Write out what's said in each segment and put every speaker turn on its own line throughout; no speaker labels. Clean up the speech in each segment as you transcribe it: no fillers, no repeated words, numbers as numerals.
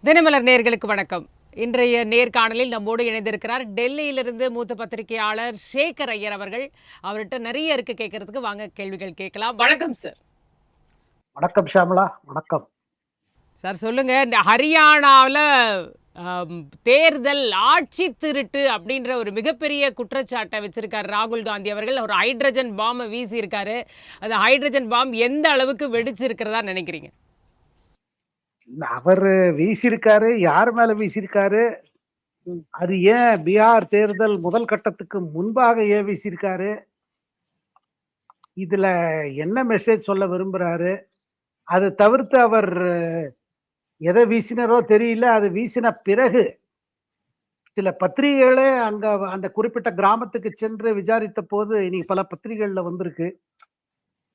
தினமலர் நேயர்களுக்கு வணக்கம். இன்றைய நேர்காணலில் நம்மோடு இணைந்திருக்கிறார் டெல்லியிலிருந்து மூத்த பத்திரிகையாளர் சேகர் ஐயர் அவர்கள். அவர்கிட்ட நிறைய இருக்கு கேட்கறதுக்கு. வாங்க கேள்விகள் கேட்கலாம். வணக்கம் சார்.
வணக்கம் ஷாமலா. வணக்கம்
சார் சொல்லுங்க. இந்த ஹரியானாவில் தேர்தல் ஆட்சி திருட்டு அப்படின்ற ஒரு மிகப்பெரிய குற்றச்சாட்டை வச்சிருக்காரு ராகுல் காந்தி அவர்கள். ஒரு ஹைட்ரஜன் பாம்பை வீசி இருக்காரு. அந்த ஹைட்ரஜன் பாம் எந்த அளவுக்கு வெடிச்சிருக்கிறதா நினைக்கிறீங்க?
அவர் வீசியிருக்காரு, யார் மேல வீசியிருக்காரு, அது ஏன் பீகார் தேர்தல் முதல் கட்டத்துக்கு முன்பாக ஏன் வீசியிருக்காரு, இதுல என்ன மெசேஜ் சொல்ல விரும்புறாரு, அதை தவிர்த்து அவர் எதை வீசினாரோ தெரியல. அது வீசின பிறகு சில பத்திரிகைகளே அங்க அந்த குறிப்பிட்ட கிராமத்துக்கு சென்று விசாரித்த போது இன்னைக்கு பல பத்திரிகைகள்ல வந்திருக்கு.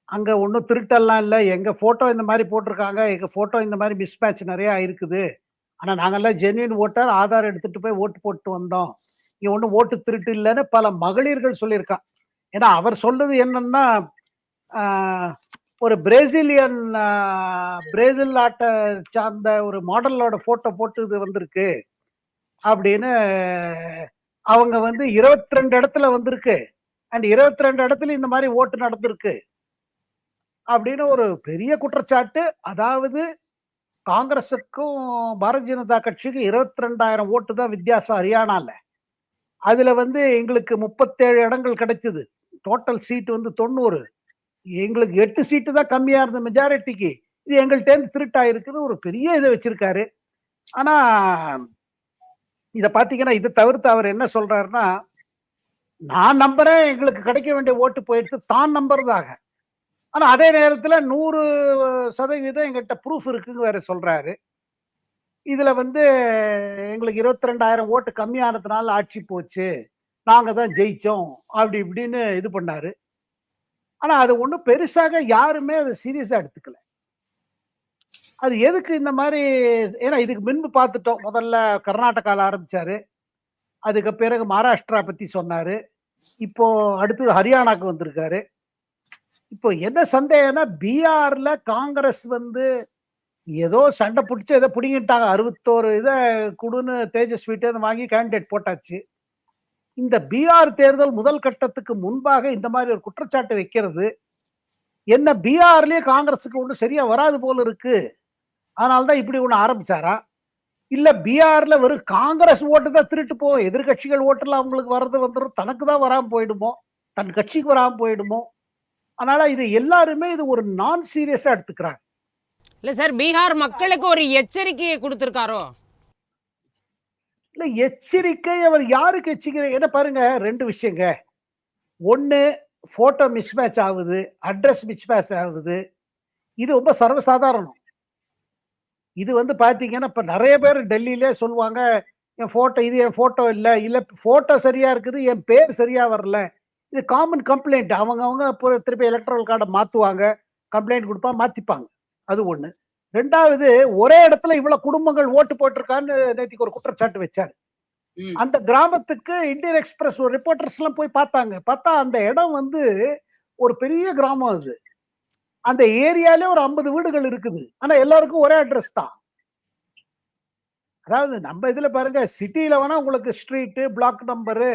அங்க ஒன்றும் திருட்டெல்லாம் இல்லை, எங்க போட்டோ இந்த மாதிரி போட்டிருக்காங்க, எங்க போட்டோ இந்த மாதிரி மிஸ்மேட்ச் நிறைய இருக்குது. ஆனா நாங்கெல்லாம் ஜென்யூன் ஓட்டர், ஆதார் எடுத்துட்டு போய் ஓட்டு போட்டு வந்தோம், இங்க ஒன்றும் ஓட்டு திருட்டு இல்லைன்னு பல மகளிர்கள் சொல்லியிருக்கான். ஏன்னா அவர் சொல்றது என்னன்னா, ஒரு பிரேசிலியன் பிரேசில் நாட்டை சார்ந்த ஒரு மாடலோட போட்டோ போட்டு இது வந்திருக்கு அப்படின்னு. அவங்க 22 இடத்துல வந்திருக்கு, அண்ட் 22 இடத்துல இந்த மாதிரி ஓட்டு நடந்திருக்கு அப்படின்னு ஒரு பெரிய குற்றச்சாட்டு. அதாவது காங்கிரஸுக்கும் பாரதிய ஜனதா கட்சிக்கும் 22,000 ஓட்டு தான் வித்தியாசம் ஹரியானால. அதுல எங்களுக்கு 37 இடங்கள் கிடைச்சது. Total seat 90. எங்களுக்கு 8 சீட்டு தான் கம்மியா இருந்த மெஜாரிட்டிக்கு. இது எங்கள்ட்ட இருந்து திருட்டா இருக்குது ஒரு பெரிய இதை வச்சிருக்காரு. ஆனா இத பாத்தீங்கன்னா, இதை தவிர்த்து அவர் என்ன சொல்றாருன்னா, நான் நம்புறேன் எங்களுக்கு கிடைக்க வேண்டிய ஓட்டு போயிடுச்சு தான் நம்புறதாக. ஆனா அதே நேரத்துல 100% எங்கிட்ட ப்ரூஃப் இருக்குன்னு வேற சொல்றாரு. இதுல எங்களுக்கு 22,000 ஓட்டு கம்மியானதுனால ஆட்சி போச்சு, நாங்க தான் ஜெயிச்சோம் அப்படி இப்படின்னு இது பண்ணாரு. ஆனா அது ஒண்ணும் பெருசாக யாருமே அதை சீரியஸா எடுத்துக்கல. அது எதுக்கு இந்த மாதிரி? ஏன்னா இதுக்கு முன்பு பார்த்துட்டோம். முதல்ல கர்நாடகால ஆரம்பிச்சாரு, அதுக்கு பிறகு மகாராஷ்டிரா பத்தி சொன்னாரு, இப்போ அடுத்தது ஹரியானாக்கு வந்திருக்காரு. இப்போ என்ன சந்தேகம்னா, பீகார்ல காங்கிரஸ் ஏதோ சண்டை பிடிச்சு ஏதோ பிடிங்கிட்டாங்க. 61 இதை குடுன்னு தேஜஸ்விட்ட வாங்கி கேண்டிடேட் போட்டாச்சு. இந்த பீகார் தேர்தல் முதல் கட்டத்துக்கு முன்பாக இந்த மாதிரி ஒரு குற்றச்சாட்டு வைக்கிறது என்ன? பீகார்லயே காங்கிரஸுக்கு ஒண்ணு சரியா வராது போல இருக்கு, அதனால்தான் இப்படி ஒண்ணு ஆரம்பிச்சாரா? இல்ல பீகார்ல வெறும் காங்கிரஸ் ஓட்டு தான் திருட்டு போகும், எதிர்கட்சிகள் ஓட்டுல அவங்களுக்கு வர்றது வந்துடும், தனக்கு தான் வராம போயிடுமோ, தன் கட்சிக்கு வராம போயிடுமோ? அதனால இது எல்லாருமே இது ஒரு நான் சீரியஸா எடுத்துக்கிறாங்க.
இல்ல சார், பீகார் மக்களுக்கு ஒரு எச்சரிக்கையை கொடுத்திருக்காரோ?
இல்ல எச்சரிக்கை, அவர் யாருக்கு எச்சரிக்கை? என்ன பாருங்க, 2 விஷயங்க. ஒண்ணு, போட்டோ மிஸ்மேட்ச் ஆகுது, அட்ரஸ் மிஸ்மேட்ச் ஆகுது. இது ரொம்ப சர்வசாதாரணம். இது பாத்தீங்கன்னா, இப்ப நிறைய பேர் டெல்லியிலே சொல்லுவாங்க, என் போட்டோ இது என் போட்டோ இல்ல, இல்ல போட்டோ சரியா இருக்குது, என் பேர் சரியா வரல. இது காமன் கம்ப்ளைண்ட். அவங்க திருப்பி எலக்ட்ரல் கார்டை மாத்துவாங்க, கம்ப்ளைண்ட் கொடுப்பா, மாத்திப்பாங்க. அது ஒண்ணு. 2வது, ஒரே இடத்துல இவ்வளவு குடும்பங்கள் ஓட்டு போட்டிருக்கான்னு நேத்திக்கு ஒரு குற்றச்சாட்டு வச்சாரு. அந்த கிராமத்துக்கு இந்தியன் எக்ஸ்பிரஸ் ஒரு ரிப்போர்ட்டர்ஸ் எல்லாம் போய் பார்த்தாங்க. பார்த்தா அந்த இடம் ஒரு பெரிய கிராமம் அது. அந்த ஏரியாலே ஒரு 50 வீடுகள் இருக்குது. ஆனா எல்லாருக்கும் ஒரே அட்ரஸ் தான். அதாவது நம்ம இதுல பாருங்க, சிட்டில வேணா உங்களுக்கு ஸ்ட்ரீட், பிளாக் நம்பரு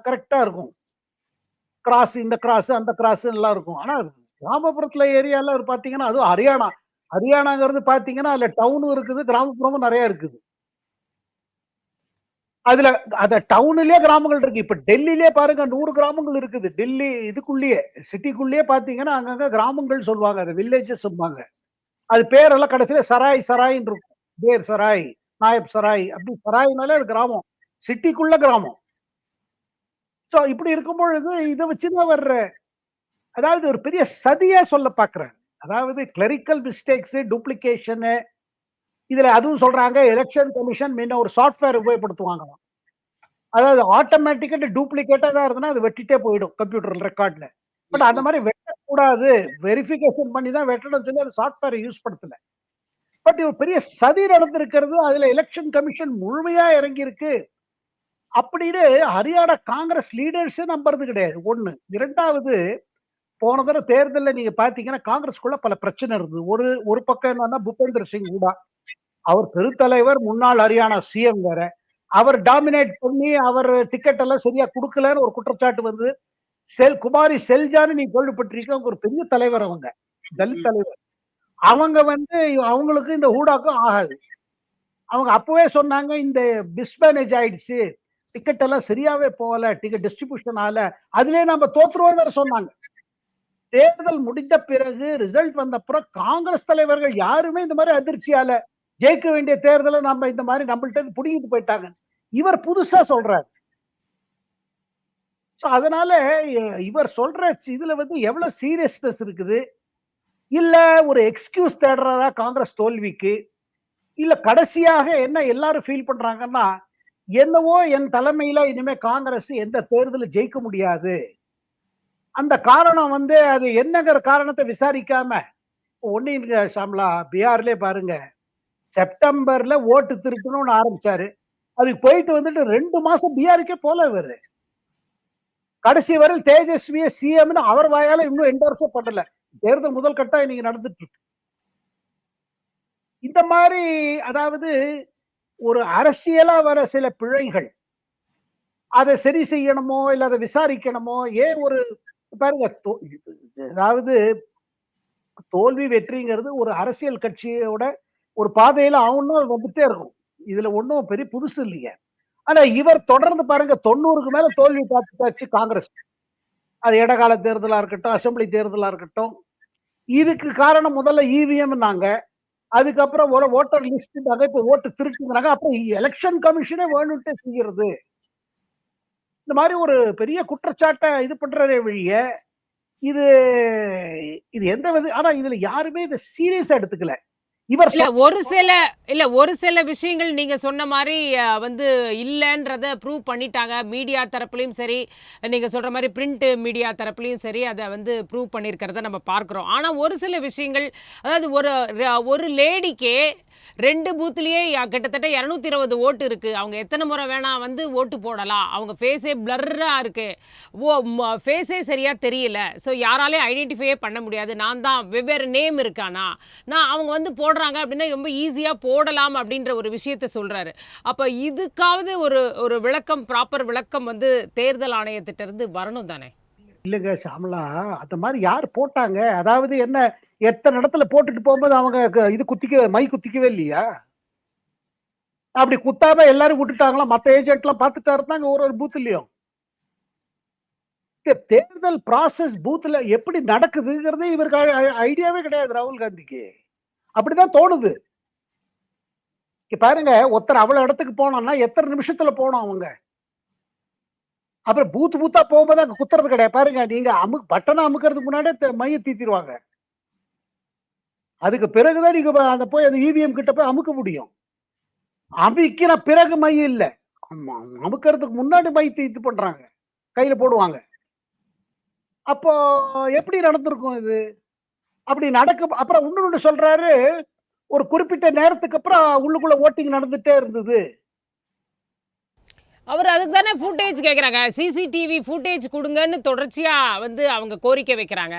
கரெக்டா இருக்கும். கிராஸ், இந்த கிராஸ், அந்த கிராஸ் எல்லாம் இருக்கும். ஆனா கிராமப்புறத்துல ஏரியால பாத்தீங்கன்னா, அதுவும் ஹரியானா. ஹரியானாங்கிறது பாத்தீங்கன்னா, அதுல டவுனும் இருக்குது, கிராமப்புறமும் நிறைய இருக்குது. அதுல அத டவுன்லயே கிராமங்கள் இருக்கு. இப்ப டெல்லியிலே பாருங்க, 100 கிராமங்கள் இருக்குது. டெல்லி இதுக்குள்ளேயே, சிட்டிக்குள்ளேயே பாத்தீங்கன்னா அங்கங்க கிராமங்கள் சொல்லுவாங்க, அது வில்லேஜஸ் சொல்லுவாங்க. அது பேரெல்லாம் கடைசியில சராய் சராயின்னு இருக்கும். பேர் சராய், நாயப் சராய், அப்படி சராய்னாலே அது கிராமம், சிட்டிக்குள்ள கிராமம். சோ இப்படி இருக்கும் பொழுது இதை வச்சுதான் வர்ற, அதாவது ஒரு பெரிய சதியா சொல்ல பாக்குறாங்க. அதாவது கிளரிக்கல் மிஸ்டேக்ஸ், டூப்ளிகேஷன். இதுல அதுவும் சொல்றாங்க, எலெக்ஷன் கமிஷன் முன்ன ஒரு சாஃப்ட்வேர் உபயோகப்படுத்துவாங்களாம். அதாவது ஆட்டோமேட்டிக்கா டூப்ளிகேட்டா தான் இருந்ததுன்னா அது வெட்டிட்டே போயிடும் கம்ப்யூட்டர் ரெக்கார்ட்ல. பட் அந்த மாதிரி வெட்டக்கூடாது, வெரிஃபிகேஷன் பண்ணி தான் வெட்டணும்னு சொல்லி அந்த சாஃப்ட்வேர் யூஸ் படுத்தல. பட் ஒரு பெரிய சதி நடந்திருக்கிறது, அதுல எலெக்ஷன் கமிஷன் முழுமையா இறங்கி இருக்கு அப்படின்னு ஹரியானா காங்கிரஸ் லீடர்ஸே நம்புறது கிடையாது. ஒண்ணு. 2வது, போன தடவை தேர்தலில் நீங்க பாத்தீங்கன்னா காங்கிரஸ்குள்ள பல பிரச்சனை இருந்தது. ஒரு ஒரு பக்கம் என்னன்னா, பூபேந்தர் சிங் ஹூடா அவர் பெருத்தலைவர், முன்னாள் ஹரியானா சிஎம் வேற. அவர் டாமினேட் பண்ணி அவர் டிக்கெட் எல்லாம் சரியா குடுக்கலன்னு ஒரு குற்றச்சாட்டு வந்து குமாரி செல்ஜான்னு நீ கேள்விப்பட்டிருக்க. அவங்க ஒரு பெரிய தலைவர் அவங்க. தலித் தலைவர். அவங்க வந்து அவங்களுக்கு இந்த ஹூடாக்கும் ஆகாது. அவங்க அப்பவே சொன்னாங்க, இந்த மிஸ்மேனேஜ் ஆயிடுச்சு. டிக்கெட் எல்லாம் சரியாவே போகல. டிக்கெட் டிஸ்ட்ரிபியூஷன் ஆகல. அதிலேயே நம்ம தோத்துருவோம்னு வேற சொன்னாங்க. தேர்தல் முடிந்த பிறகு ரிசல்ட் வந்த அப்புறம் காங்கிரஸ் தலைவர்கள் யாருமே இந்த மாதிரி அதிர்ச்சியால ஜெயிக்க வேண்டிய தேர்தலை நம்ம இந்த மாதிரி நம்மள்ட்ட இருந்து புடிங்கிட்டு போயிட்டாங்க. இவர் புதுசா சொல்றாரு. சோ அதனால இவர் சொல்ற இதுல வந்து எவ்வளவு சீரியஸ்னஸ் இருக்குது? இல்ல ஒரு எக்ஸ்கியூஸ் தேடுறாரா காங்கிரஸ் தோல்விக்கு? இல்ல கடைசியாக என்ன எல்லாரும் ஃபீல் பண்றாங்கன்னா, என்னவோ என் தலைமையில இனிமே காங்கிரஸ் எந்த தேர்தலும் ஜெயிக்க முடியாது. அந்த காரணம் வந்து அது என்னங்கிற காரணத்தை விசாரிக்காம ஒண்ணு இல்ல ஷாம்லா, பீகார்லயே பாருங்க. செப்டம்பர்ல ஓட்டு திருத்தணும்னு ஆரம்பிச்சாரு. அதுக்கு போயிட்டு வந்துட்டு 2 மாசம் பீகாருக்கே போல இவரு. கடைசி வரை தேஜஸ்வியை சிஎம்னு அவர் வாயால இன்னும் என்டோர்ஸே பண்ணல. தேர்தல் முதல் கட்டம் இன்னைக்கு நடந்துட்டு இருக்கு. இந்த மாதிரி அதாவது ஒரு அரசியலா வர சில பிழைகள், அதை சரி செய்யணுமோ இல்ல அதை விசாரிக்கணுமோ, ஏன் ஒரு பாருங்க அதாவது தோல்வி வெற்றிங்கிறது ஒரு அரசியல் கட்சியோட ஒரு பாதையில அவனும் வந்துட்டே இருக்கும். இதுல ஒண்ணும் பெரிய புதுசு இல்லைங்க. ஆனா இவர் தொடர்ந்து பாருங்க 90க்கு மேல தோல்வி பார்த்துட்டாச்சு காங்கிரஸ். அது இடைக்கால தேர்தலா இருக்கட்டும், அசெம்பிளி தேர்தலா இருக்கட்டும். இதுக்கு காரணம் முதல்ல இவிஎம்னாங்க. அதுக்கப்புறம் ஒரு ஓட்டர் லிஸ்ட்னாங்க. இப்ப ஓட்டு திருட்டுங்கிறாங்க. அப்புறம் எலெக்ஷன் கமிஷனே வேணும்ட்டே செய்கிறது. இந்த மாதிரி ஒரு பெரிய குற்றச்சாட்டை இது பண்றதே வழிய இது இது எந்த ஆனா இதுல யாருமே இதை சீரியஸா எடுத்துக்கல. இவர்
ஒரு சில விஷயங்கள் நீங்க சொன்ன மாதிரி வந்து இல்லன்றத ப்ரூவ் பண்ணிட்டாங்க. மீடியா தரப்புலயும் சரி, நீங்க சொல்ற மாதிரி பிரிண்ட் மீடியா தரப்புலயும் சரி, அதை வந்து ப்ரூவ் பண்ணியிருக்கிறத நம்ம பார்க்கிறோம். ஆனா ஒரு சில விஷயங்கள், அதாவது ஒரு லேடிக்கே 2 பூத்லயே கிட்டத்தட்ட 220 ஓட்டு இருக்கு. அவங்க எத்தனை முறை வேணா வந்து ஓட்டு போடலாம். அவங்க ஃபேஸே பிளர்ரா இருக்கு. ஃபேஸே சரியா தெரியல. ஸோ யாராலையும் ஐடென்டிஃபையே பண்ண முடியாது. நான் தான் வெவ்வேறு நேம் இருக்கானா, நான் அவங்க வந்து போடுறாங்க அப்படின்னா ரொம்ப ஈஸியா போடலாம் அப்படின்ற ஒரு விஷயத்த சொல்றாரு. அப்ப இதுக்காவது ஒரு ஒரு விளக்கம், ப்ராப்பர் விளக்கம் வந்து தேர்தல் ஆணையத்திட்ட இருந்து வரணும் தானே?
இல்லங்க ஷாமலா, அந்த மாதிரி யார் போட்டாங்க? அதாவது என்ன, எத்தனை இடத்துல போட்டுட்டு போகும்போது அவங்க இது மை குத்திக்கவே இல்லையா? அப்படி குத்தாம எல்லாரும் விட்டுட்டாங்களா? மத்த ஏஜென்ட் எல்லாம் பார்த்துட்டா இருந்தாங்க ஒரு ஒரு பூத்லயும். தேர்தல் ப்ராசஸ் பூத்ல எப்படி நடக்குதுங்கிறதே இவருக்கு ஐடியாவே கிடையாது ராகுல் காந்திக்கு. அப்படிதான் தோணுது. பாருங்க, ஒருத்தர் அவ்வளவு இடத்துக்கு போனோம்னா எத்தனை நிமிஷத்துல போனோம் அவங்க? அப்புறம் பூத்தா போகும்போது அங்க குத்துறது கிடையாது. பாருங்க, நீங்க பட்டனை அமுக்கிறதுக்கு முன்னாடியே மைய தீத்திடுவாங்க. அதுக்கு பிறகுதான் நீங்க அந்த போய் அந்த இவிஎம் கிட்ட போய் அமுக்க முடியும். அமுக்கின பிறகு மை இல்ல, அமுக்கிறதுக்கு முன்னாடி மை தீத்து பண்றாங்க, கையில போடுவாங்க. அப்போ எப்படி நடந்திருக்கும் இது? அப்படி அப்புறம் இன்னொன்னு சொல்றாரு, ஒரு குறிப்பிட்ட நேரத்துக்கு அப்புறம் உள்ளுக்குள்ள ஓட்டிங் நடந்துட்டே இருந்தது.
அவர் அதுக்கு தானே ஃபுட்டேஜ் கேட்குறாங்க. சிசிடிவி ஃபுட்டேஜ் கொடுங்கன்னு தொடர்ச்சியா வந்து அவங்க கோரிக்கை வைக்கிறாங்க.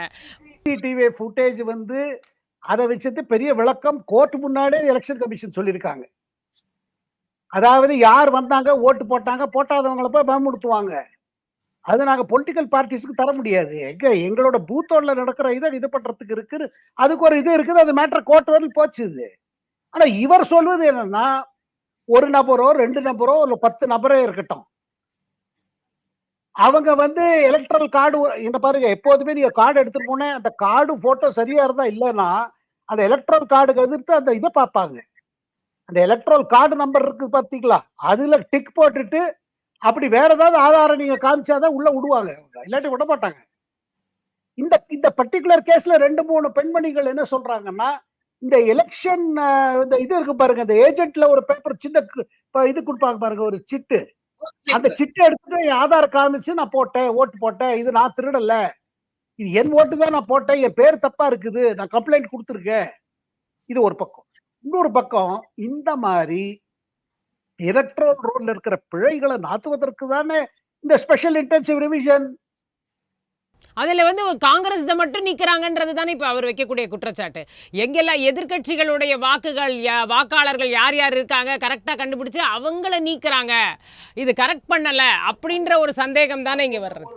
சிசிடிவி ஃபுட்டேஜ் வந்து அதை வச்சது பெரிய விளக்கம் கோர்ட் முன்னாடியே எலெக்ஷன் கமிஷன் சொல்லியிருக்காங்க. அதாவது யார் வந்தாங்க, ஓட்டு போட்டாங்க, போட்டாதவங்களை போய் பயமுறுத்துவாங்க. அது நாங்க பொலிட்டிக்கல் பார்ட்டிஸ்க்கு தர முடியாது. எங்களோட பூத்தோட நடக்கிற இதை இது பண்றதுக்கு இருக்கு. அதுக்கு ஒரு இது இருக்குது. அது மேட்டர் கோர்ட் வரைக்கும் போச்சு இது. ஆனா இவர் சொல்வது என்னன்னா, ஒரு நபரோ 2 நபரோ இல்ல 10 நபரே இருக்கட்டும், அவங்க வந்து எலக்ட்ரல் கார்டு இந்த பாருங்க, எப்போதுமே நீங்க கார்டு எடுத்துட்டு போனேன், அந்த கார்டு போட்டோ சரியா இருந்தா இல்லைன்னா அந்த எலக்ட்ரல் கார்டுக்கு எதிர்த்து அந்த இதை பார்ப்பாங்க. அந்த எலக்ட்ரல் கார்டு நம்பர் இருக்கு பாத்தீங்களா, அதுல டிக் போட்டுட்டு அப்படி வேற ஏதாவது ஆதாரம் நீங்க காமிச்சாதான் உள்ள விடுவாங்க, இல்லாட்டி விட மாட்டாங்க. இந்த இந்த பர்டிகுலர் கேஸ்ல 2-3 பெண்மணிகள் என்ன சொல்றாங்கன்னா, இந்த எலெக்ஷன் இந்த இது இருக்கு பாருங்க, இந்த ஏஜென்ட்ல ஒரு பேப்பர் சின்ன இது கொடுப்பாங்க பாருங்க, ஒரு சிட்டு. அந்த சிட்டை எடுத்துட்டு ஆதார் காமிச்சு நான் போட்டேன், ஓட்டு போட்டேன், இது நான் திருடல, இது என் ஓட்டு தான் நான் போட்டேன், என் பேர் தப்பா இருக்குது, நான் கம்ப்ளைண்ட் கொடுத்துருக்கேன். இது ஒரு பக்கம். இன்னொரு பக்கம், இந்த மாதிரி எலக்ட்ரல் ரோல்ல இருக்கிற பிழைகளை நாத்துவதற்கு தானே இந்த ஸ்பெஷல் இன்டென்சிவ் ரிவிஷன்.
அதுல வந்து காங்கிரஸ் மட்டும் நிக்கிறாங்கன்றது தானே இப்ப அவர் வைக்கக்கூடிய குற்றச்சாட்டு. எங்கெல்லாம் எதிர்க்கட்சிகளுடைய வாக்குகள் வாக்காளர்கள் யார் யார் இருக்காங்க கரெக்டா கண்டுபிடிச்சு அவங்கள நீக்குறாங்க, இது கரெக்ட் பண்ணல அப்படின்ற ஒரு சந்தேகம் தானே இங்க வர்றது.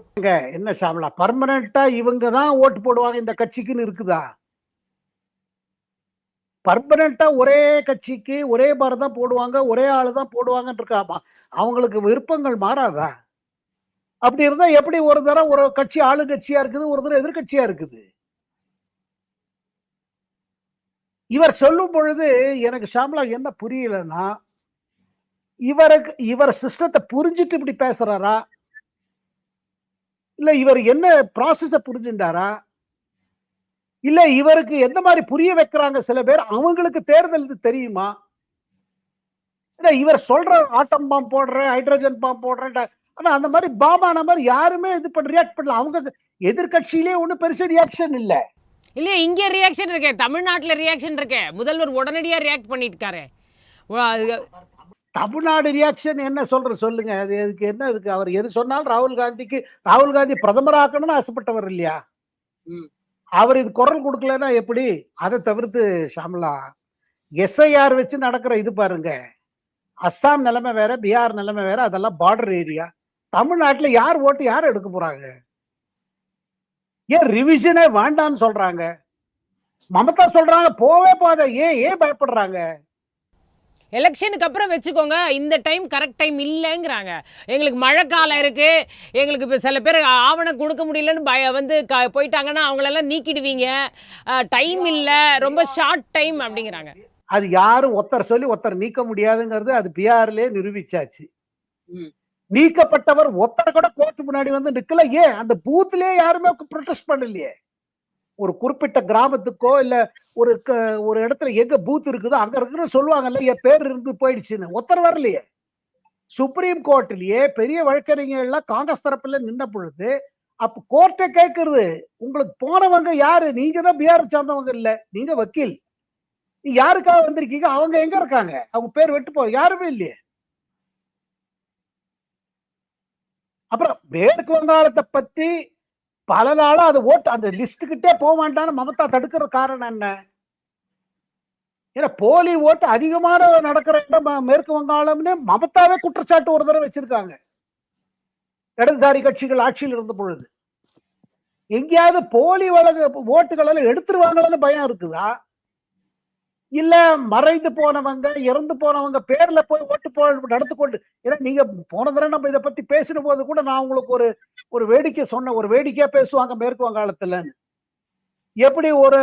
என்ன ஷாமலா, பர்மனண்டா இவங்க தான் ஓட்டு போடுவாங்க இந்த கட்சிக்குன்னு இருக்குதா? பர்மனண்டா ஒரே கட்சிக்கு ஒரே மாதிரி தான் போடுவாங்க, ஒரே ஆளு தான் போடுவாங்கன்னு இருக்காமா. அவங்களுக்கு விருப்பங்கள் மாறாதா? அப்படி இருந்தா எப்படி ஒரு தரம் ஒரு கட்சி ஆளுங்கட்சியா இருக்குது, ஒரு தரம் எதிர்க்கட்சியா இருக்குது? இவர் சொல்லும் பொழுது எனக்கு ஷாம்லா என்ன புரியலன்னா, இவர் சிஸ்டத்தை புரிஞ்சுட்டு இப்படி பேசுறாரா? இல்ல இவர் என்ன ப்ராசஸ புரிஞ்சுட்டாரா? இல்ல இவருக்கு எந்த மாதிரி புரிய வைக்கிறாங்க சில பேர், அவங்களுக்கு தேர்தல் இது தெரியுமா? இல்ல இவர் சொல்ற ஆட்டம் பாம் போடுறேன், ஹைட்ரஜன் பாம் போடுறேன், ஆனா அந்த மாதிரி பாமான மாதிரி யாருமே இது பண்ண ரியாக்ட் பண்ணல. அவங்க எதிர்க்கட்சியிலே ஒண்ணும் பெருசா ரியாக்ஷன் இல்ல.
இல்லையா, இங்கே ரியாக்ஷன் இருக்கே, தமிழ்நாட்டில் ரியாக்ஷன் இருக்கே, முதல்வர் உடனடியாக ரியாக்ட் பண்ணியிருக்காரு.
தமிழ்நாடு ரியாக்ஷன் என்ன சொல்லுங்க. அது எதுக்கு என்ன இருக்கு? அவர் எது சொன்னாலும் ராகுல் காந்தி பிரதமர் ஆக்கணும்னு ஆசைப்பட்டவர் இல்லையா? அவர் இது குரல் கொடுக்கலன்னா எப்படி? அதை தவிர்த்து ஷாம்லா, எஸ்ஐஆர் வச்சு நடக்கிற இது பாருங்க, அஸ்ஸாம் நிலைமை வேற, பீகார் நிலைமை வேற, அதெல்லாம் பார்டர் ஏரியா. தமிழ்நாட்டுல யார் ஓட்டு யார் எடுக்க போறாங்க? ஏன் ரிவிஷனே வேண்டாம்னு சொல்றாங்க? மமதா சொல்றாங்க போவே போத, ஏன் பயப்படுறாங்க?
எலெக்ஷனுக்கு அப்புறம் வச்சுக்கோங்க, இந்த டைம் கரெக்ட் டைம் இல்லைங்கிறாங்க. எங்களுக்கு மழை காலம் இருக்கு, எங்களுக்கு இப்போ சில பேர் ஆவணம் கொடுக்க முடியலன்னு வந்து போயிட்டாங்கன்னா அவங்களெல்லாம் நீக்கிடுவீங்க, டைம் இல்லை, ரொம்ப ஷார்ட் டைம் அப்படிங்கிறாங்க.
அது யாரும் ஒருத்தர் சொல்லி ஒருத்தர் நீக்க முடியாதுங்கிறது அது பீகார்லயே நிரூபிச்சாச்சு. நீக்கப்பட்டவர் ஒருத்தர் கூட கோர்ட்டு முன்னாடி வந்து நிக்கல. ஏன் அந்த பூத்லயே யாருமே ப்ரொடெஸ்ட் பண்ணலையே? ஒரு குறிப்பிட்ட கிராமத்துக்கோ இல்ல ஒரு இடத்துல எங்க பூத் இருக்குதோ அங்க இருக்கிற சொல்லுவாங்கல்ல, என் பேர் இருந்து போயிடுச்சுன்னு, ஒருத்தர் வரலையே. சுப்ரீம் கோர்ட்லயே பெரிய வழக்கறிஞர்கள் எல்லாம் காங்கிரஸ் தரப்புல நின்ன பொழுது அப்ப கோர்ட்டை கேட்கறது, உங்களுக்கு போனவங்க யாரு? நீங்க தான் பீகார் சார்ந்தவங்க இல்ல, நீங்க வக்கீல், யாருக்காக வந்திருக்கீங்க? அவங்க எங்க இருக்காங்க? அவங்க பேர் வெட்டு போ, யாருமே இல்லையே. அப்புறம் மேற்கு வங்காளத்தை பத்தி பல நாளா அது ஓட்டு அந்த லிஸ்ட் கிட்டே போக மாட்டான்னு மமதா தடுக்கிற காரணம் என்ன? ஏன்னா போலி ஓட்டு அதிகமான நடக்கிற இடம் மேற்கு வங்காளம்னு மமதாவே குற்றச்சாட்டு ஒரு தடவை வச்சிருக்காங்க, இடதுசாரி கட்சிகள் ஆட்சியில் இருந்த பொழுது. எங்கேயாவது போலி ஓட்டுகள் எல்லாம் எடுத்துருவாங்கன்னு பயம் இருக்குதா? இல்ல மறைந்து போனவங்க இறந்து போனவங்க பேர்ல போய் ஓட்டு நடந்து கொண்டு, ஏன்னா நீங்க போன தடவை நம்ம இதை பத்தி பேசின போது கூட நான் உங்களுக்கு ஒரு வேடிக்கை சொன்ன, ஒரு வேடிக்கையா பேசுவாங்க மேற்கு வங்காளத்துல. எப்படி ஒரு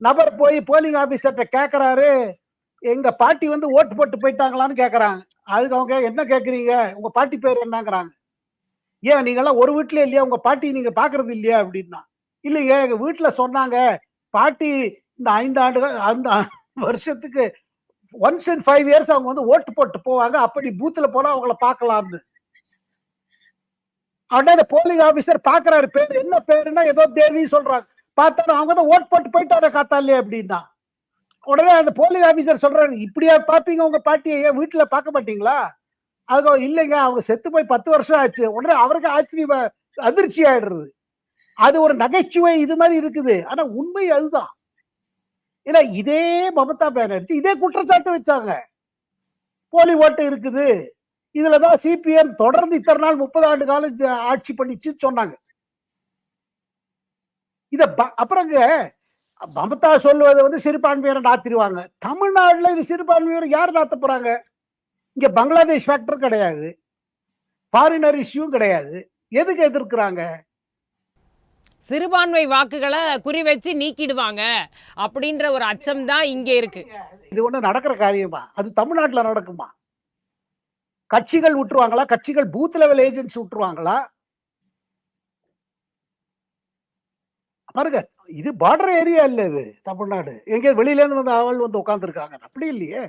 நபர் போய் போலிங் ஆபீசர்கிட்ட கேக்குறாரு, எங்க பாட்டி வந்து ஓட்டு போட்டு போயிட்டாங்களான்னு கேக்குறாங்க. அதுக்கு அவங்க என்ன கேக்குறீங்க, உங்க பாட்டி பேர் என்னங்கிறாங்க. ஏன் நீங்க எல்லாம் ஒரு வீட்டுல இல்லையா, உங்க பாட்டி நீங்க பாக்குறது இல்லையா அப்படின்னா, இல்லைங்க எங்க வீட்டுல சொன்னாங்க பாட்டி இந்த 5 ஆண்டுகள் அந்த வருஷத்துக்கு ஒன்ஸ் இன் 5 இயர்ஸ் அவங்க வந்து ஓட்டு போட்டு போவாங்க, அப்படி பூத்துல போனா அவங்கள பார்க்கலாம்னு. உடனே அந்த போலிங் ஆபீசர் பாக்குறாரு, பேர் என்ன பேருன்னா ஏதோ தேவி சொல்றாங்க. பார்த்தா அவங்க தான் ஓட்டு போட்டு போயிட்டாரு காத்தாலே அப்படின்னா. உடனே அந்த போலிங் ஆபீசர் சொல்றாரு, இப்படியா பாப்பீங்க உங்க பாட்டியை, ஏன் வீட்டுல பார்க்க மாட்டீங்களா? அது இல்லைங்க, அவங்க செத்து போய் 10 வருஷம் ஆச்சு. உடனே அவருக்கு ஆச்சரிய அதிர்ச்சி ஆயிடுறது. அது ஒரு நகைச்சுவை இது மாதிரி இருக்குது, ஆனா உண்மை அதுதான். ஏன்னா இதே மமதா பானர்ஜி இதே குற்றச்சாட்டு வச்சாங்க, போலி ஓட்டு இருக்குது, இதுலதான் சிபிஎம் தொடர்ந்து இத்தனை நாள் 30 ஆண்டு காலம் ஆட்சி பண்ணிச்சு சொன்னாங்க. இத அப்புறங்க மமதா சொல்லுவதை வந்து சிறுபான்மையினர் நாத்திருவாங்க. தமிழ்நாடுல இது சிறுபான்மையினர் யார் நாத்த போறாங்க? இங்க பங்களாதேஷ் ஃபேக்டர் கிடையாது, ஃபாரினர் இஷ்யூவும் கிடையாது, எதுக்கு எதிர்க்கிறாங்க?
சிறுபான்மை வாக்குகளை குறி வச்சு நீக்கிடுவாங்க அப்படின்ற ஒரு அச்சம் தான் இங்க இருக்கு.
இது ஒண்ணு நடக்கிற காரியமா? அது தமிழ்நாட்டுல நடக்குமா? கட்சிகள் விட்டுருவாங்களா? கட்சிகள் பூத் லெவல் ஏஜென்ட்ஸ் விட்டுருவாங்களா? பாருங்க, இது பார்டர் ஏரியா இல்ல, இது தமிழ்நாடு. எங்க வெளியில இருந்து வந்து ஆள் வந்து உட்கார்ந்து இருக்காங்க, அப்படி இல்லையே.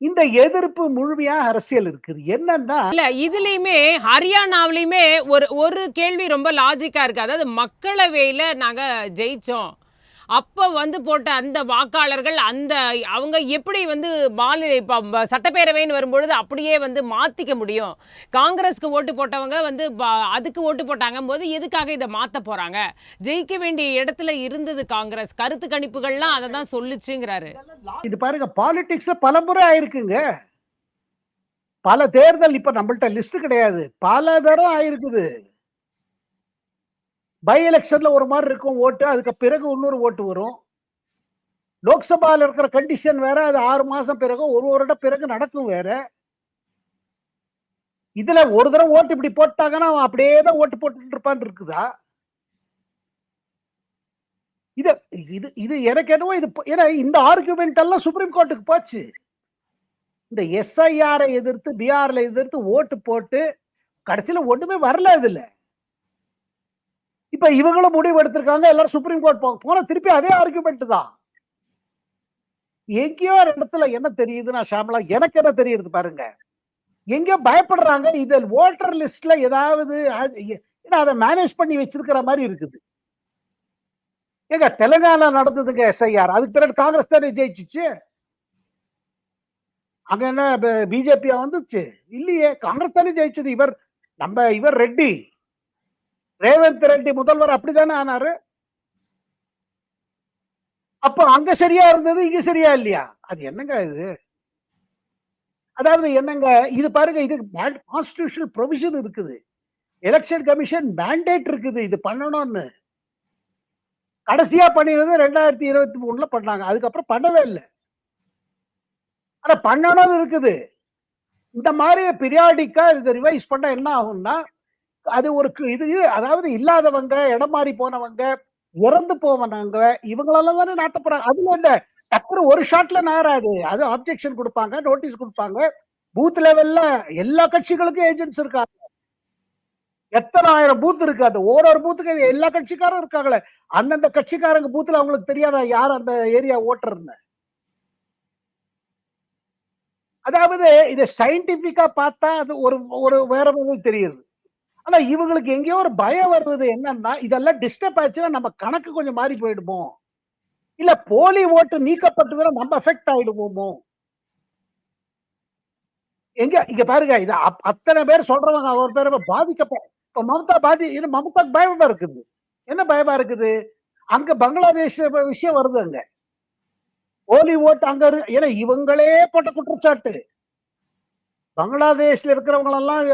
இந்த எதிர்ப்பு முழுமையா அரசியல் இருக்குது. என்னன்னா
இல்ல இதுலயுமே ஹரியானாவிலயுமே ஒரு கேள்வி ரொம்ப லாஜிக்கா இருக்கு. அதாவது மக்களவையில நாங்க ஜெயிச்சோம், அப்ப வந்து போட்ட அந்த வாக்காளர்கள் அந்த அவங்க எப்படி வந்து இப்ப சட்டப்பேரவைன்னு வரும்பொழுது அப்படியே வந்து மாத்திக்க முடியும்? காங்கிரஸ்க்கு ஓட்டு போட்டவங்க வந்து அதுக்கு ஓட்டு போட்டாங்க போது எதுக்காக இதை மாத்த போறாங்க? ஜெயிக்க வேண்டிய இடத்துல இருந்தது காங்கிரஸ். கருத்து கணிப்புகள்லாம் அதை தான் சொல்லுச்சுங்கிறாரு.
இது பாருங்க, பாலிடிக்ஸ்ல பல முறை ஆயிருக்குங்க. பல தேர்தல், இப்ப நம்மள்ட்ட லிஸ்ட் கிடையாது, பல தரம் ஆயிருக்குது. பை எலெக்ஷன்ல ஒரு மாதிரி இருக்கும் ஓட்டு, அதுக்கு பிறகு இன்னொரு ஓட்டு வரும். லோக்சபால இருக்கிற கண்டிஷன் வேற, அது 6 மாசம் பிறகு, ஒரு வருடம் பிறகு நடக்கும் வேற. இதுல ஒரு தடவை ஓட்டு இப்படி போட்டாங்கன்னா அவன் அப்படியே தான் ஓட்டு போட்டுட்டு இருப்பான்னு இருக்குதா? இது இது இது எனக்கு என்னவோ இது ஏன்னா இந்த ஆர்குமெண்ட் எல்லாம் சுப்ரீம் கோர்ட்டுக்கு போச்சு. இந்த எஸ்ஐஆர் எதிர்த்து, பிஆர்ல எதிர்த்து ஓட்டு போட்டு கடைசியில ஒண்ணுமே வரல இதுல. இப்ப இவங்களும் முடிவு எடுத்திருக்காங்க, எல்லாரும் சுப்ரீம் கோர்ட் போன திருப்பி அதே ஆர்குமெண்ட் தான். எங்கேயோ ஒரு இடத்துல என்ன தெரியுதுன்னா ஷாமலா, எனக்கு என்ன தெரியுது பாருங்க, எங்கேயோ பயப்படுறாங்க. இது ஓட்டர் லிஸ்ட்ல ஏதாவது அதை மேனேஜ் பண்ணி வச்சிருக்கிற மாதிரி இருக்குது. ஏங்க தெலுங்கானா நடந்ததுங்க எஸ்ஐஆர், அதுக்கு பிறகு காங்கிரஸ் தானே ஜெயிச்சிச்சு. அங்க என்ன பிஜேபியா வந்துச்சு? இல்லையே, காங்கிரஸ் தானே ஜெயிச்சது. இவர் ரெட்டி, ரேவந்த் ரெட்டி முதல்வர் அப்படித்தானே ஆனாரு. அப்ப அங்க சரியா இருந்தது, இங்க சரியா இல்லையா? அது என்னங்க இது? அதாவது என்னங்க இது பாருங்க, இது கான்ஸ்டிடியூஷனல் ப்ரொவிஷன் இருக்குது, எலெக்ஷன் கமிஷன் மேண்டேட் இருக்குது இது பண்ணணும்னு. கடைசியா பண்ணினது 2023ல பண்ணாங்க, அதுக்கப்புறம் பண்ணவே இல்லை. ஆனா பண்ணணும்னு இருக்குது. இந்த மாதிரி பீரியாடிக்கா இதை ரிவைஸ் பண்ண என்ன ஆகும்னா, அது ஒரு இது, அதாவது இல்லாதவங்க, இடம் மாறி போனவங்க, இறந்து போவனாங்க, இவங்களெல்லாம் தானே நாட்ட போறாங்க. அதுல இந்த டக்குனு ஒரு ஷாட்ல நாராது, அது ஆப்ஜெக்ஷன் கொடுப்பாங்க, நோட்டீஸ் கொடுப்பாங்க. பூத் லெவல்ல எல்லா கட்சிகளுக்கும் ஏஜென்ட்ஸ் இருக்காங்க. எத்தனை ஆயிரம் பூத் இருக்கு, அந்த ஒரு பூத்துக்கு எல்லா கட்சிக்காரும் இருக்காங்களே. அந்தந்த கட்சிக்காரங்க பூத்துல அவங்களுக்கு தெரியாதா யார் அந்த ஏரியா ஓட்டர்னு? அதாவது இதை சயின்டிபிக்கா பார்த்தா அது ஒரு ஒரு வேற மாதிரி தெரியுது. ஆனா இவங்களுக்கு எங்கேயோ ஒரு பயம் வருவது என்னன்னா, இதெல்லாம் டிஸ்டர்ப் ஆச்சுன்னா நம்ம கணக்கு கொஞ்சம் மாறி போயிடுமோ, இல்ல போலி ஓட்டு நீக்கப்பட்டதுன்னா நம்ம எஃபெக்ட் ஆயிடுவோமோ. எங்க இங்க பாருங்க, இது அத்தனை பேர் சொல்றவங்க அவர் பேர் இப்ப மம்தாக்கு பயமா இருக்குது. என்ன பயமா இருக்குது? அங்க பங்களாதேஷ் விஷயம் வருது. அங்க போலி ஓட்டு அங்க ஏன்னா இவங்களே போட்ட குற்றச்சாட்டு. பங்களாதேஷ்ல இருக்கிறவங்க எல்லாம்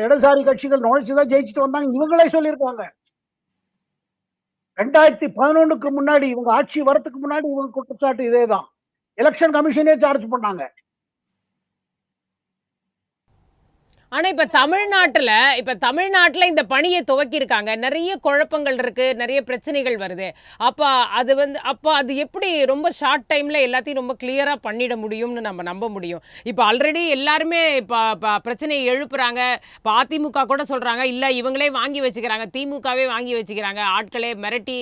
இடதுசாரி கட்சிகள் நுழைச்சுதான் ஜெயிச்சுட்டு வந்தாங்க, இவங்களே சொல்லியிருக்காங்க. 2011க்கு முன்னாடி, இவங்க ஆட்சி வரத்துக்கு முன்னாடி இவங்க குற்றச்சாட்டு இதேதான். எலெக்ஷன் கமிஷனே சார்ஜ் பண்ணாங்க.
ஆனா இப்ப தமிழ்நாட்டுல இந்த பணியை துவக்கி இருக்காங்க. நிறைய குழப்பங்கள் இருக்கு, நிறைய பிரச்சனைகள் வருது. அப்ப அது எப்படி ரொம்ப ஷார்ட் டைம்ல எல்லாத்தையும் ரொம்ப கிளியரா பண்ணிட முடியும்னு நம்ம நம்ப முடியும்? இப்ப ஆல்ரெடி எல்லாருமே பிரச்சனையை எழுப்புறாங்க. இப்ப அதிமுக கூட சொல்றாங்க, இல்ல இவங்களே வாங்கி வச்சுக்கிறாங்க, திமுகவே வாங்கி வச்சுக்கிறாங்க, ஆட்களே மிரட்டி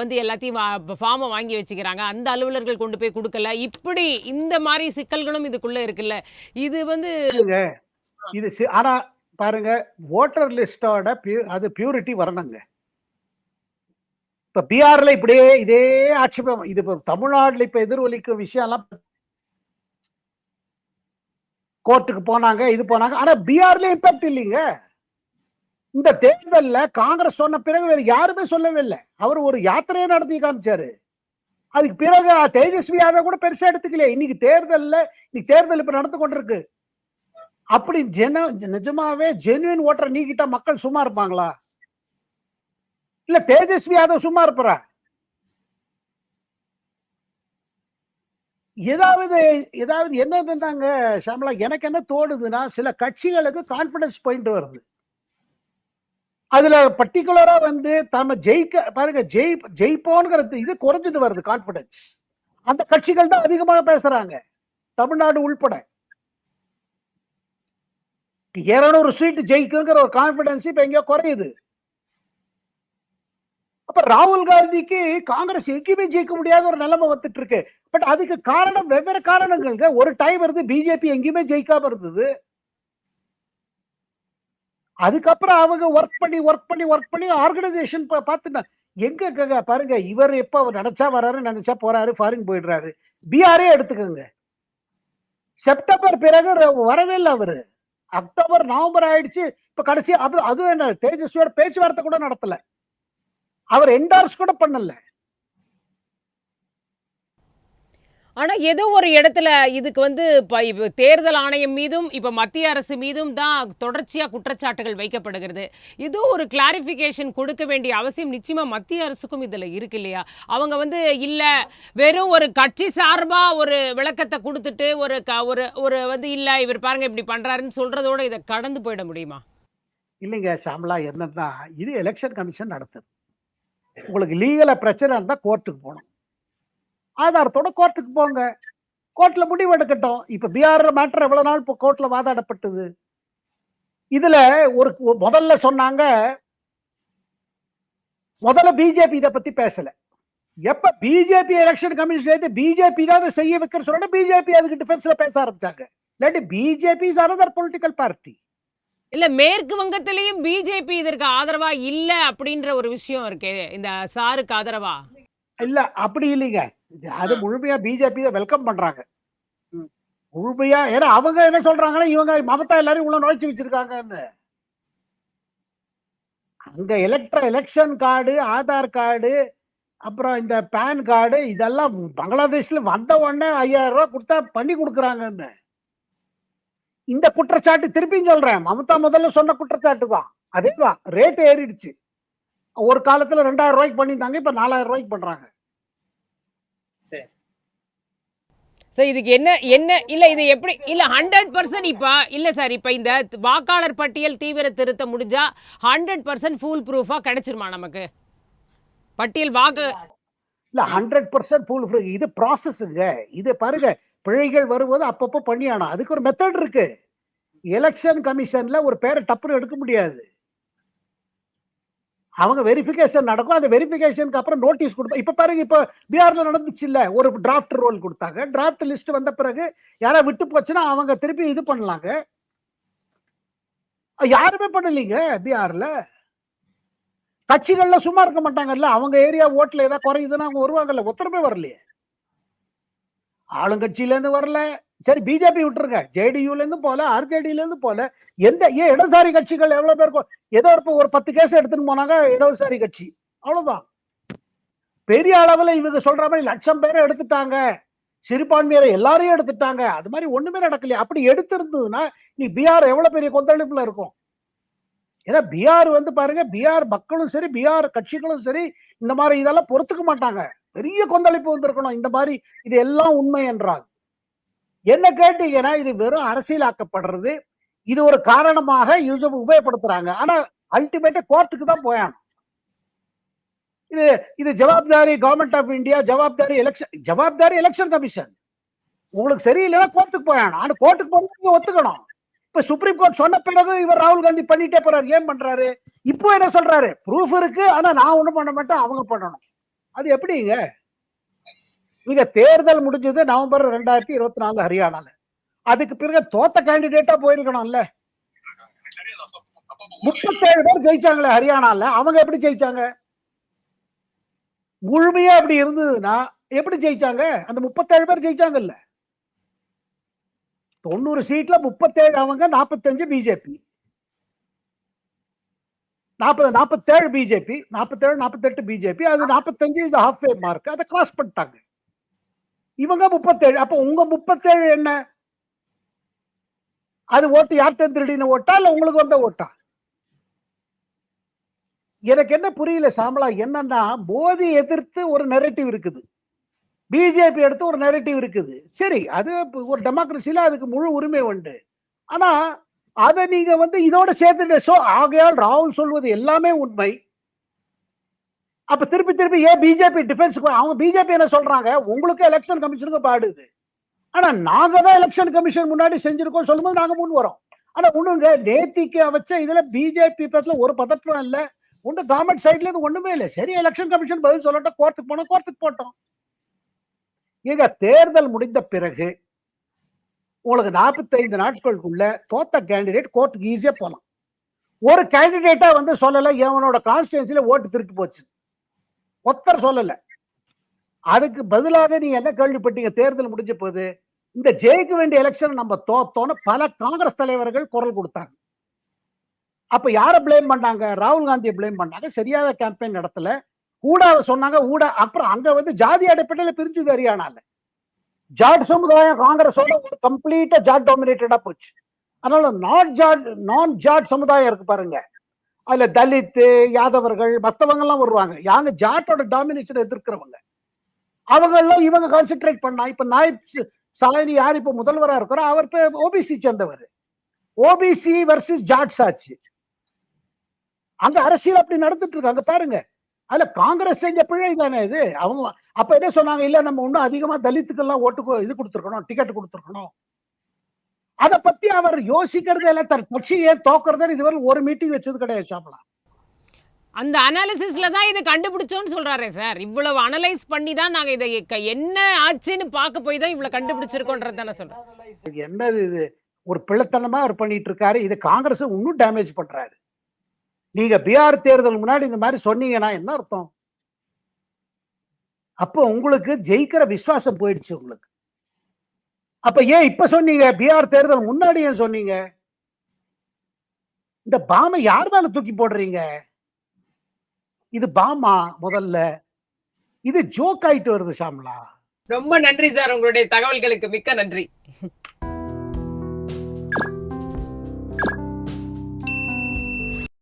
வந்து எல்லாத்தையும் ஃபார்மை வாங்கி வச்சுக்கிறாங்க, அந்த அலுவலர்கள் கொண்டு போய் கொடுக்கல. இப்படி இந்த மாதிரி சிக்கல்களும் இதுக்குள்ள இருக்குல்ல. இது வந்து
இது ஆனா பாருங்க, ஓட்டர் லிஸ்டோட அது பியூரிட்டி வரணுங்க. இப்ப பிஆர்ல இப்படியே இதே ஆட்சேபம், இது தமிழ்நாடுல இப்ப எதிரொலிக்கும் விஷயம் எல்லாம் கோர்ட்டுக்கு போனாங்க, இது போனாங்க. ஆனா பிஆர்ல இம்பாக்ட் இல்லைங்க. இந்த தேர்தல்ல காங்கிரஸ் சொன்ன பிறகு வேற யாருமே சொல்லவே இல்லை. அவர் ஒரு யாத்திரையை நடத்தி காமிச்சாரு. அதுக்கு பிறகு தேஜஸ்வி யாதவ் கூட பெருசா எடுத்துக்கல. இன்னைக்கு தேர்தல் இப்ப நடந்து கொண்டிருக்கு. அப்படி நிஜமாவே ஜென்யூன் ஓட்டரை நீக்கிட்டா மக்கள் சும்மா இருப்பாங்களா? இல்ல தேஜஸ்வி யாதவ் சும்மா இருப்பாரா? ஏதாவது என்னதுன்னாங்க ஷாமலா, எனக்கு என்ன தோணுதுன்னா, சில கட்சிகளுக்கு கான்பிடன்ஸ் பாயிண்ட் வருது. அதுல பர்டிகுலரா வந்து தம்ம பாருங்க, ஜெயிப்போங்கிறது இது குறைஞ்சிட்டு வருது கான்பிடன்ஸ். அந்த கட்சிகள் தான் அதிகமாக பேசுறாங்க, தமிழ்நாடு உள்பட. 200 சீட் ஜெயிக்குங்கிற ஒரு கான்பிடன்ஸ் இப்ப எங்கேயோ குறையுது. அப்ப ராகுல் காந்திக்கு காங்கிரஸ் எங்கேயுமே ஜெயிக்க முடியாத ஒரு நிலைமை வந்துட்டு இருக்கு. பட் அதுக்கு காரணம் வெவ்வேறு காரணங்கள். ஒரு டைம் இருந்து பிஜேபி எங்கேயுமே ஜெயிக்காம இருந்தது. அதுக்கப்புறம் அவங்க ஒர்க் பண்ணி ஆர்கனைசேஷன் பார்த்துட்டேன். எங்க பாருங்க, இவர் எப்ப அவர் நினைச்சா வராரு, நினைச்சா போறாரு, ஃபாரின் போயிடுறாரு. பீகாரே எடுத்துக்கோங்க. செப்டம்பர் பிறகு வரவே இல்ல அவரு. அக்டோபர், நவம்பர் ஆயிடுச்சு. இப்ப கடைசி அது என்ன தேஜஸ்வியோட பேச்சுவார்த்தை கூட நடத்தல. அவர் என்டார்ஸ் கூட பண்ணல.
ஆனா ஏதோ ஒரு இடத்துல இதுக்கு வந்து இப்ப தேர்தல் ஆணையம் மீதும் இப்ப மத்திய அரசு மீதும் தான் தொடர்ச்சியா குற்றச்சாட்டுகள் வைக்கப்படுகிறது. ஏதோ ஒரு கிளாரிபிகேஷன் கொடுக்க வேண்டிய அவசியம் நிச்சயமா மத்திய அரசுக்கும் இதுல இருக்கு இல்லையா? அவங்க வந்து இல்ல வெறும் ஒரு கட்சி சார்பா ஒரு விளக்கத்தை கொடுத்துட்டு ஒரு ஒரு வந்து இல்ல இவர் பாருங்க இப்படி பண்றாருன்னு சொல்றதோட இதை கடந்து போயிட முடியுமா?
இல்லைங்க ஷாம்லா, என்னன்னா இது எலெக்ஷன் கமிஷன் நடத்துது. உங்களுக்கு லீகலா பிரச்சனை இருந்தா கோர்ட்டுக்கு போகணும். ஆதாரத்தோட கோர்ட்டுக்கு போங்க. கோர்ட்ல முடிவு எடுக்கட்டும். இப்ப பீகார் மேட்டர் எவ்வளவு நாள் கோர்ட்ல வாதாடப்பட்டது. இதுல ஒரு முதல்ல சொன்னாங்க, முதல்ல பிஜேபி இதை பத்தி பேசல. எப்ப பிஜேபி எலெக்ஷன் கமிஷன் பிஜேபி தான் செய்ய வைக்கிற சொன்னா பிஜேபி அதுக்கு டிஃபென்ஸ்ல பேச ஆரம்பிச்சாங்க. இல்லாட்டி BJP is another political party.
இல்ல மேற்கு வங்கத்திலயும் பிஜேபி இதற்கு ஆதரவா இல்ல அப்படின்ற ஒரு விஷயம் இருக்கே இந்த சாருக்கு ஆதரவா.
இல்ல அப்படி இல்லைங்க. அது முழுமையா பிஜேபி தான் வெல்கம் பண்றாங்க. முழுமையா. ஏன்னா அவங்க என்ன சொல்றாங்கன்னா, இவங்க மமதா எல்லாரும் உள்ள நுழைச்சு வச்சிருக்காங்கன்னு. அங்க எலெக்ஷன் கார்டு, ஆதார் கார்டு, அப்புறம் இந்த பேன் கார்டு இதெல்லாம் பங்களாதேஷ்ல வந்த உடனே 5000 ரூபாய் கொடுத்தா பண்ணி கொடுக்குறாங்கன்னு. இந்த குற்றச்சாட்டு திருப்பியும் சொல்றேன், மமதா முதல்ல சொன்ன குற்றச்சாட்டு தான். அதேதான் ரேட் ஏறிடுச்சு. ஒரு காலத்துல 2000 ரூபாய்க்கு பண்ணியிருந்தாங்க, இப்ப 4000 ரூபாய்க்கு பண்றாங்க.
சரி. சார் இதுக்கு என்ன என்ன இல்ல இது எப்படி இல்ல 100% இப்ப இல்ல சார் இப்ப இந்த வாக்காளர் பட்டியல் தீவிர திருத்தம் முடிஞ்சா 100% ஃபுல் ப்ரூஃபா கிடைச்சிருமா நமக்கு பட்டியல் வாக்கு?
இல்ல 100% ஃபுல் ப்ரூஃப். இது ப்ராசஸ்ங்க. இது பாருங்க, பிழைகள் வரும்போது அப்பப்போ பண்ணி ஆனா அதுக்கு ஒரு மெத்தட் இருக்கு. எலெக்ஷன் கமிஷன்ல ஒரு பேரை டப்புன்னு எடுக்க முடியாது. அவங்க வெரிஃபிகேஷன் நடக்கும். அந்த வெரிஃபிகேஷனுக்கு அப்புறம் நோட்டீஸ் கொடுப்பா. இப்ப பாருங்க, இப்ப பீகார்ல நடந்துச்சு இல்ல, ஒரு டிராஃப்ட் ரோல் கொடுத்தாங்க. டிராஃப்ட் லிஸ்ட் வந்த பிறகு யாரா விட்டு போச்சுன்னா அவங்க திருப்பி இது பண்ணலாங்க. யாருமே பண்ணலீங்க பீகார்ல. கட்சிகள்ல சும்மா இருக்க மாட்டாங்கல்ல. அவங்க ஏரியா ஓட்டுல ஏதாவது குறையுதுன்னா அவங்க வருவாங்கல்ல. ஒருத்தருமே வரலையே. ஆளுங்கட்சியில இருந்து வரல. சரி பிஜேபி விட்டுருங்க, ஜேடியூல இருந்து போல, ஆர்ஜேடியில இருந்து போல, எந்த இடதுசாரி கட்சிகள் எவ்வளவு பேர் ஏதோ ஒரு 10 கேஸ் எடுத்துன்னு போனாங்க இடதுசாரி கட்சி, அவ்வளவுதான். பெரிய அளவுல இவங்க சொல்ற மாதிரி லட்சம் பேரை எடுத்துட்டாங்க, சிறுபான்மையரை எல்லாரையும் எடுத்துட்டாங்க, அது மாதிரி ஒண்ணுமே நடக்கலையா? அப்படி எடுத்திருந்ததுன்னா நீ பீகார் எவ்வளவு பெரிய கொந்தளிப்புல இருக்கும். ஏன்னா பீகார் வந்து பாருங்க, பீகார் மக்களும் சரி பீகார் கட்சிகளும் சரி இந்த மாதிரி இதெல்லாம் பொறுத்துக்க மாட்டாங்க. பெரிய கொந்தளிப்பு வந்திருக்கணும் இந்த மாதிரி. இது எல்லாம் உண்மை என்றால் என்ன கேட்டீங்கன்னா, இது வெறும் அரசியலாக்கப்படுறது. இது ஒரு காரணமாக உபயோகப்படுத்துறாங்க. ஆனா அல்டிமேட்டா கோர்ட்டுக்கு தான் போயானும். இது இது ஜவாப்தாரி கவர்மெண்ட் ஆஃப் இந்தியா, ஜவாப்தாரி எலெக்ஷன் கமிஷன். உங்களுக்கு சரியில்லைன்னா கோர்ட்டுக்கு போயானும். ஆனா கோர்ட்டுக்கு போய் ஒத்துக்கணும். இப்ப சுப்ரீம் கோர்ட் சொன்ன பிறகு இவர் ராகுல் காந்தி பண்ணிட்டே போறாரு. ஏன் பண்றாரு? இப்போ என்ன சொல்றாரு? ப்ரூஃப் இருக்கு, ஆனா நான் ஒண்ணும் பண்ண மாட்டேன், அவங்க பண்ணணும். அது எப்படிங்க? நீங்க தேர்தல் முடிஞ்சது நவம்பர் 2024 ஹரியானால. அதுக்கு பிறகு தோத்த கேண்டிடேட்டா போயிருக்கணும்ல. 37 பேர் ஜெயிச்சாங்களே ஹரியானால, அவங்க எப்படி ஜெயிச்சாங்க? முழுமையா அப்படி இருந்ததுன்னா எப்படி ஜெயிச்சாங்க? அந்த 37 பேர் ஜெயிச்சாங்கல்ல. 90 சீட்ல 37 அவங்க, 45 பிஜேபி. 47 பிஜேபி, 47 48 பிஜேபி, அது 45 இது ஹாஃப் வே மார்க், அதை கிராஸ் பண்ணிட்டாங்க. இவங்க 37. அப்ப உங்க 37 என்ன? அது ஓட்டு யார்கிட்ட திருடின ஓட்டா இல்ல உங்களுக்கு வந்த ஓட்டா? எனக்கு என்ன புரியல சாமலா, என்னன்னா மோடி எதிர்த்து ஒரு நெரேட்டிவ் இருக்குது, பிஜேபி எடுத்து ஒரு நெரேட்டிவ் இருக்குது. சரி, அது ஒரு டெமோக்ரஸில அதுக்கு முழு உரிமை உண்டு. ஆனா அதை நீங்க வந்து இதோட சேர்த்து ஆகையால் ராகுல் சொல்வது எல்லாமே உண்மை. அப்ப திருப்பி திருப்பி ஏன் பிஜேபி டிஃபென்ஸ்க்கு? அவங்க பிஜேபி என்ன சொல்றாங்க? உங்களுக்கு எலெக்ஷன் கமிஷனுக்கு பாடுது, ஆனா நாங்க தான் எலெக்ஷன் கமிஷன் முன்னாடி செஞ்சிருக்கோம் சொல்லும்போது நாங்க முன் வரோம். ஆனா ஒண்ணுங்க, நேத்திக்கு வச்ச இதுல பிஜேபி பத்தில ஒரு பதற்றம் இல்ல, ஒண்ணு கவர்மெண்ட் சைட்ல இருந்து ஒண்ணுமே இல்லை. சரி, எலெக்ஷன் கமிஷன் பதில் சொல்லட்டும், கோர்ட்டுக்கு போனோம், கோர்ட்டுக்கு போட்டோம். இங்க தேர்தல் முடிந்த பிறகு உங்களுக்கு 45 நாட்களுக்குள்ள தோத்த கேண்டிடேட் கோர்ட்டுக்கு ஈஸியா போலாம். ஒரு கேண்டிடேட்டா வந்து சொல்லல, எவனோட கான்ஸ்டிடுவன்சில ஓட்டு திருட்டு போச்சு, ஒருத்தர் சொல்லல. அதுக்கு பதிலாக நீங்க என்ன கேள்விப்பட்டீங்க? தேர்தல் முடிஞ்ச போது இந்த ஜெயிக்க வேண்டிய எலெக்ஷன் நம்ம தோத்தோன்னு பல காங்கிரஸ் தலைவர்கள் குரல் கொடுத்தாங்க. அப்ப யார பிளேம் பண்ணாங்க? ராகுல் காந்தியை பிளேம் பண்ணாங்க. சரியாக கேம்பெயின் நடத்தல. ஊடாவ சொன்னாங்க. அப்புறம் அங்க வந்து ஜாதி அடிப்படையில பிரிஞ்சுது ஹரியானால. ஜாட் சமுதாயம் காங்கிரஸோட ஒரு கம்ப்ளீட்டா ஜாட் டாமினேட்டடா போச்சு. அதனால நான் ஜாட் சமுதாயம் இருக்கு பாருங்க. அதுல தலித், யாதவர்கள், மத்தவங்க எல்லாம் வருவாங்க. யாங்க ஜாட்டோட டாமினேஷன் எதிர்க்கிறவங்க. அவங்க எல்லாம் இவங்க கான்சென்ட்ரேட் பண்ணா. இப்ப நாயிப் சாயினி யார் இப்ப முதல்வரா இருக்கிறோம், அவர் ஓபிசி சேர்ந்தவர். ஓபிசி வர்சஸ் ஜாட்ஸ் ஆச்சு. அங்க அரசியல் அப்படி நடந்துட்டு இருக்கு. அங்க பாருங்க. அதுல காங்கிரஸ் செஞ்ச பிழை தானே இது. அவங்க அப்ப என்ன சொன்னாங்க? இல்ல நம்ம இன்னும் அதிகமா தலித்துக்கெல்லாம் ஓட்டு இது கொடுத்துருக்கணும், டிக்கெட் கொடுத்துருக்கணும். அதை பத்தி அவர் யோசிக்கிறதே இல்ல. தன் கட்சியை தோக்குறதே இதுவரை ஒரு மீட்டிங் வச்சது கிடையாது ஷாம்லா.
அந்த அனாலிசிஸ்ல தான் இதை கண்டுபிடிச்சோன்னு சொல்றாரே சார். இவ்வளவு அனலைஸ் பண்ணி தான் நாங்க இதை என்ன ஆச்சுன்னு பார்க்க போய் தான் இவ்வளவு கண்டுபிடிச்சிருக்கோன்றது தானே சொல்றேன்.
என்னது இது? ஒரு பிள்ளைத்தனமா அவர் பண்ணிட்டு இருக்காரு. இது காங்கிரஸ் இன்னும் டேமேஜ் பண்றாரு. நீங்க பீகார் தேர்தல் முன்னாடி இந்த மாதிரி சொன்னீங்கன்னா என்ன அர்த்தம்? அப்போ உங்களுக்கு ஜெயிக்கிற விசுவாசம் போயிடுச்சு உங்களுக்கு. அப்ப ஏன் இப்ப சொன்னீங்க? பீகார் தேர்தல் முன்னாடி ஏன் சொன்னீங்க? இந்த பாமை யார் மேல தூக்கி போடுறீங்க? இது பாமா முதல்ல. இது ஜோக் ஆயிட்டு வருது ஷாம்லா.
ரொம்ப நன்றி சார், உங்களுடைய தகவல்களுக்கு மிக்க நன்றி.